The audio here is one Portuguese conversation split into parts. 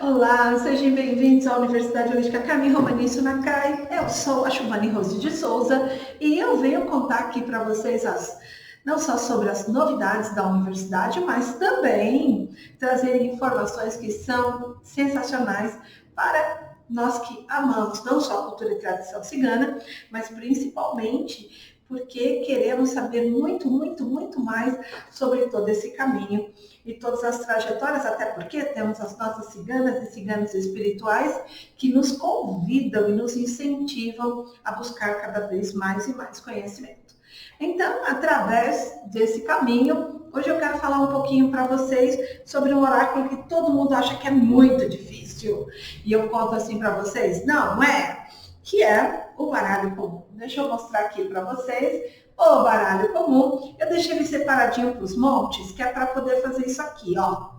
Olá, sejam bem-vindos à Universidade Holística Carmen Romanisso Nakai. Eu sou a Chuvani Rose de Souza e eu venho contar aqui para vocês não só sobre as novidades da universidade, mas também trazer informações que são sensacionais para nós que amamos não só a cultura e tradição cigana, mas principalmente porque queremos saber muito mais sobre todo esse caminho e todas as trajetórias, até porque temos as nossas ciganas e ciganos espirituais que nos convidam e nos incentivam a buscar cada vez mais e mais conhecimento. Então, através desse caminho, hoje eu quero falar um pouquinho para vocês sobre um oráculo que todo mundo acha que é muito difícil. E eu conto assim para vocês, não é? Que é o baralho comum. Deixa eu mostrar aqui para vocês o baralho comum. Eu deixei ele separadinho para os montes, que é para poder fazer isso aqui, ó,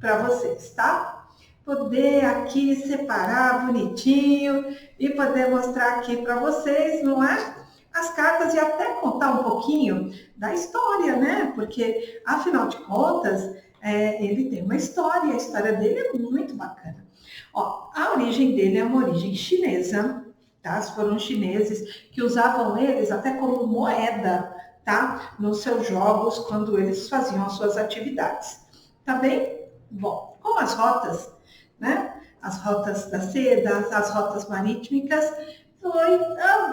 para vocês, tá? Poder aqui separar bonitinho e poder mostrar aqui para vocês, não é? As cartas e até contar um pouquinho da história, né? Porque, afinal de contas, ele tem uma história e a história dele é muito bacana. Ó, a origem dele é uma origem chinesa, tá? Foram chineses que usavam eles até como moeda, tá? Nos seus jogos, quando eles faziam as suas atividades. Tá bem? Bom, como as rotas, né? As rotas da seda, as rotas marítimas, foi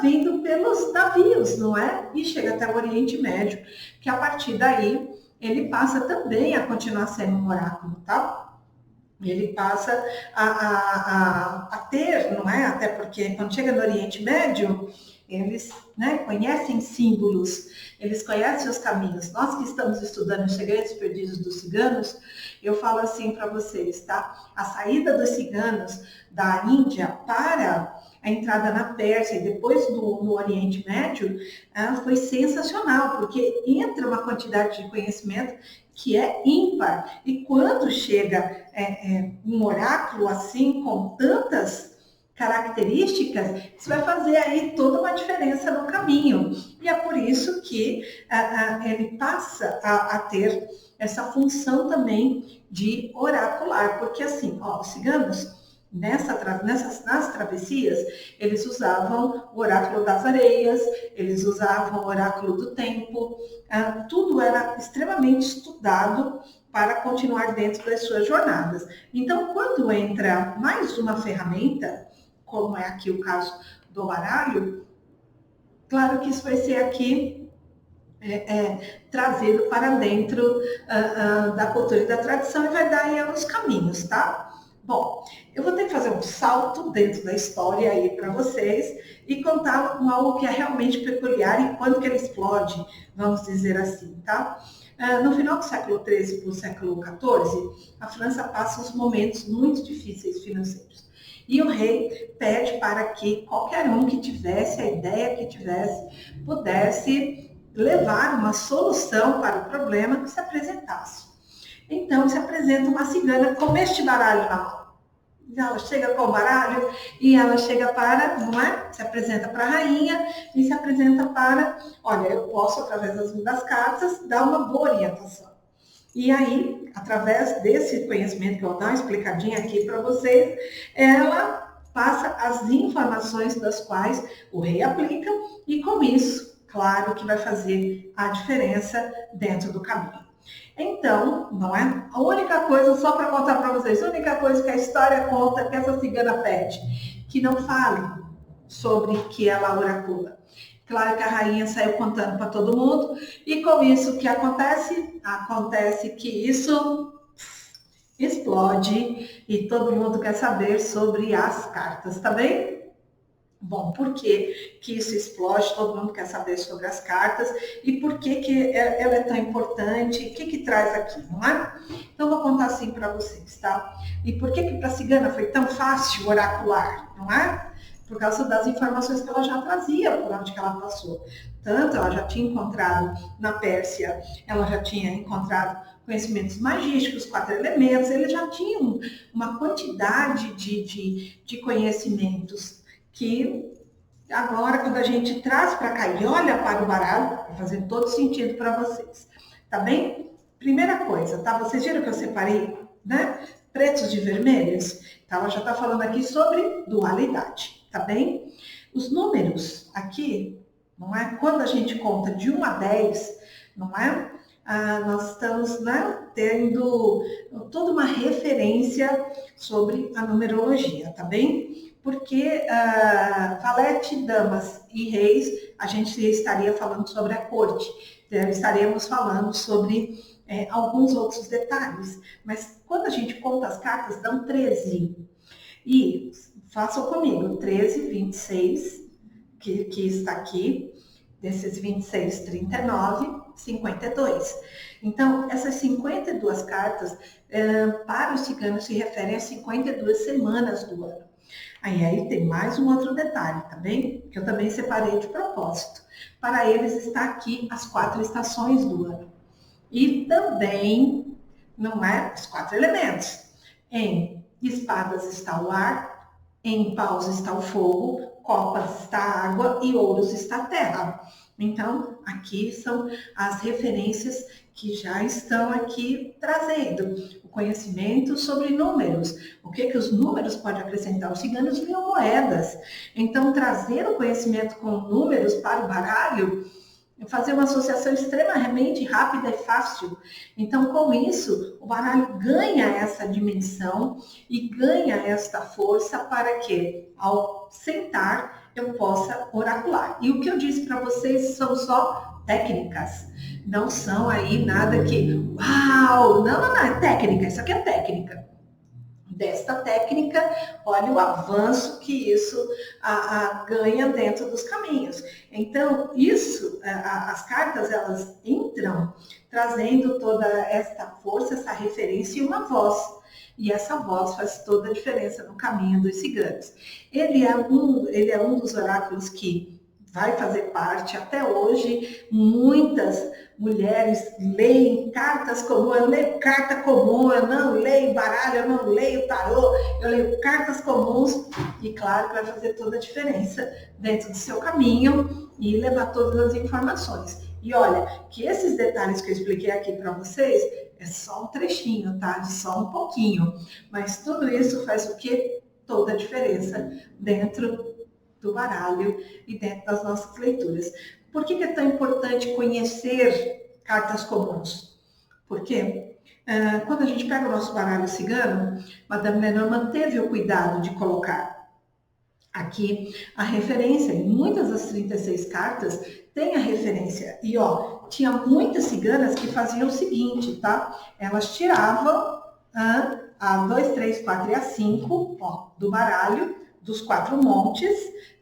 vindo pelos navios, não é? E chega até o Oriente Médio, que a partir daí ele passa também a continuar sendo um oráculo, tá? Ele passa a ter, não é? Até porque quando chega no Oriente Médio, eles, né, conhecem símbolos, eles conhecem os caminhos. Nós que estamos estudando os segredos perdidos dos ciganos, eu falo assim para vocês, tá? A saída dos ciganos da Índia para a entrada na Pérsia e depois no Oriente Médio foi sensacional, porque entra uma quantidade de conhecimento que é ímpar. E quando chega um oráculo assim, com tantas características, isso vai fazer aí toda uma diferença no caminho. E é por isso que ele passa a ter essa função também de oracular, porque assim, ó, os ciganos, nas travessias, eles usavam o oráculo das areias, eles usavam o oráculo do tempo, tudo era extremamente estudado para continuar dentro das suas jornadas. Então, quando entra mais uma ferramenta, como é aqui o caso do baralho, claro que isso vai ser aqui trazido para dentro da cultura e da tradição e vai dar aí uns caminhos, tá? Bom, eu vou ter que fazer um salto dentro da história aí para vocês e contar algo que é realmente peculiar e quando que ele explode, vamos dizer assim, tá? No final do século XIII para o século XIV, a França passa uns momentos muito difíceis financeiros. E o rei pede para que qualquer um que tivesse a ideia que tivesse, pudesse levar uma solução para o problema que se apresentasse. Então, se apresenta uma cigana com este baralho na mão. Ela chega com o baralho e ela chega para, não é? Se apresenta para a rainha e se apresenta para, olha, eu posso, através das cartas, dar uma boa orientação. E aí, através desse conhecimento que eu vou dar uma explicadinha aqui para vocês, ela passa as informações das quais o rei aplica e com isso, claro que vai fazer a diferença dentro do caminho. Então, não é? A única coisa, só para contar para vocês, a única coisa que a história conta, que essa cigana pede, que não fale sobre que ela oracula. Claro que a rainha saiu contando para todo mundo, e com isso o que acontece? Acontece que isso explode e todo mundo quer saber sobre as cartas, tá bem? Bom, por que isso explode? Todo mundo quer saber sobre as cartas e por que ela é tão importante, o que traz aqui, não é? Então, vou contar assim para vocês, tá? E por que para a cigana foi tão fácil oracular, não é? Por causa das informações que ela já trazia por onde que ela passou. Tanto ela já tinha encontrado na Pérsia, ela já tinha encontrado conhecimentos magísticos, 4 elementos, ele já tinha uma quantidade de conhecimentos que agora, quando a gente traz para cá e olha para o baralho, vai fazer todo sentido para vocês. Tá bem? Primeira coisa, tá? Vocês viram que eu separei, né? pretos de vermelhos? Então, ela já está falando aqui sobre dualidade, tá bem? Os números aqui, não é? Quando a gente conta de 1 a 10, não é? Nós estamos, né, tendo toda uma referência sobre a numerologia, tá bem? Porque valete, damas e reis, a gente estaria falando sobre a corte, estaremos falando sobre alguns outros detalhes, mas quando a gente conta as cartas, dão 13. E façam comigo, 13, 26, que está aqui, desses 26, 39, 52. Então, essas 52 cartas, para os ciganos, se referem a 52 semanas do ano. Aí tem mais um outro detalhe, tá bem? Que eu também separei de propósito. Para eles está aqui as 4 estações do ano. E também, não é? Os 4 elementos. Em espadas está o ar, em paus está o fogo, copas está a água e ouros está a terra. Então, aqui são as referências que já estão aqui trazendo o conhecimento sobre números. O que os números podem acrescentar? Os ciganos viam moedas. Então, trazer o conhecimento com números para o baralho, fazer uma associação extremamente rápida e fácil. Então, com isso, o baralho ganha essa dimensão e ganha esta força para que, ao sentar, eu possa oracular. E o que eu disse para vocês são só técnicas. Não são aí nada que, uau, não, é técnica, isso aqui é técnica. Desta técnica, olha o avanço que isso ganha dentro dos caminhos. Então, isso, as cartas, elas entram trazendo toda esta força, essa referência e uma voz. E essa voz faz toda a diferença no caminho dos ciganos. Ele é um dos oráculos que vai fazer parte, até hoje, muitas mulheres leem cartas comuns. Eu leio carta comum, eu não leio baralho, eu não leio tarô, eu leio cartas comuns. E claro que vai fazer toda a diferença dentro do seu caminho e levar todas as informações. E olha, que esses detalhes que eu expliquei aqui para vocês, é só um trechinho, tá? De só um pouquinho. Mas tudo isso faz o quê? Toda a diferença dentro do baralho e dentro das nossas leituras. Por que é tão importante conhecer cartas comuns? Porque quando a gente pega o nosso baralho cigano, Madame Lenormand teve o cuidado de colocar aqui a referência. Em muitas das 36 cartas tem a referência. E ó, tinha muitas ciganas que faziam o seguinte, tá? Elas tiravam a 2, 3, 4 e a 5, ó, do baralho, dos 4 montes,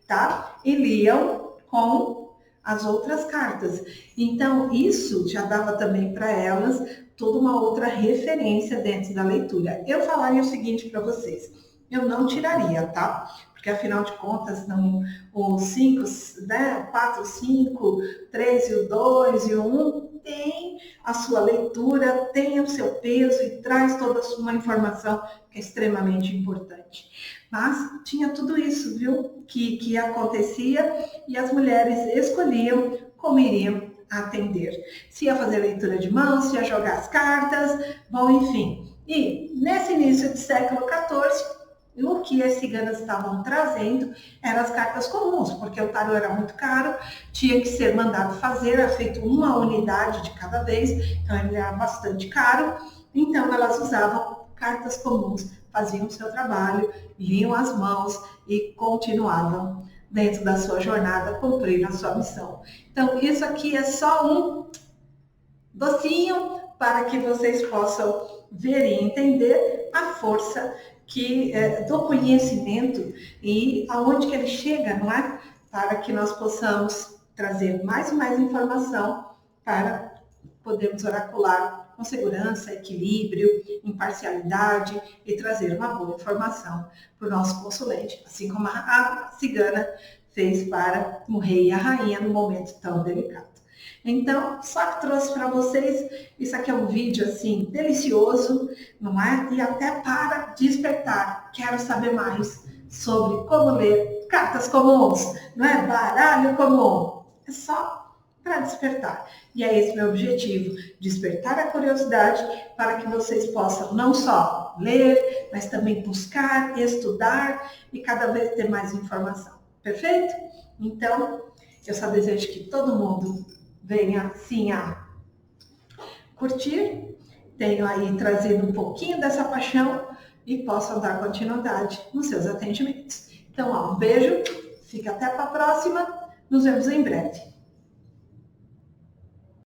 tá? E liam com as outras cartas. Então, isso já dava também para elas toda uma outra referência dentro da leitura. Eu falaria o seguinte para vocês, eu não tiraria, tá? Porque afinal de contas, não, o 5, né, 4, 5, 3 e o 2 e o 1 tem a sua leitura, tem o seu peso e traz toda uma informação que é extremamente importante. Mas tinha tudo isso, viu, que acontecia e as mulheres escolhiam como iriam atender. Se ia fazer leitura de mão, se ia jogar as cartas, bom, enfim. E nesse início do século XIV, o que as ciganas estavam trazendo eram as cartas comuns, porque o tarô era muito caro, tinha que ser mandado fazer, era feito uma unidade de cada vez, então ele era bastante caro. Então elas usavam cartas comuns, faziam o seu trabalho, liam as mãos e continuavam dentro da sua jornada, cumprindo a sua missão. Então isso aqui é só um docinho para que vocês possam ver e entender a força do conhecimento e aonde que ele chega, não é? Para que nós possamos trazer mais e mais informação para podermos oracular com segurança, equilíbrio, imparcialidade e trazer uma boa informação para o nosso consulente, assim como a cigana fez para o rei e a rainha no momento tão delicado. Então, só que trouxe para vocês, isso aqui é um vídeo assim, delicioso, não é? E até para despertar, quero saber mais sobre como ler cartas comuns, não é? Baralho comum. É só para despertar. E é esse meu objetivo, despertar a curiosidade para que vocês possam não só ler, mas também buscar, estudar e cada vez ter mais informação. Perfeito? Então, eu só desejo que todo mundo venha sim a curtir, tenho aí trazido um pouquinho dessa paixão e possam dar continuidade nos seus atendimentos. Então, ó, um beijo, fica até para a próxima, nos vemos em breve.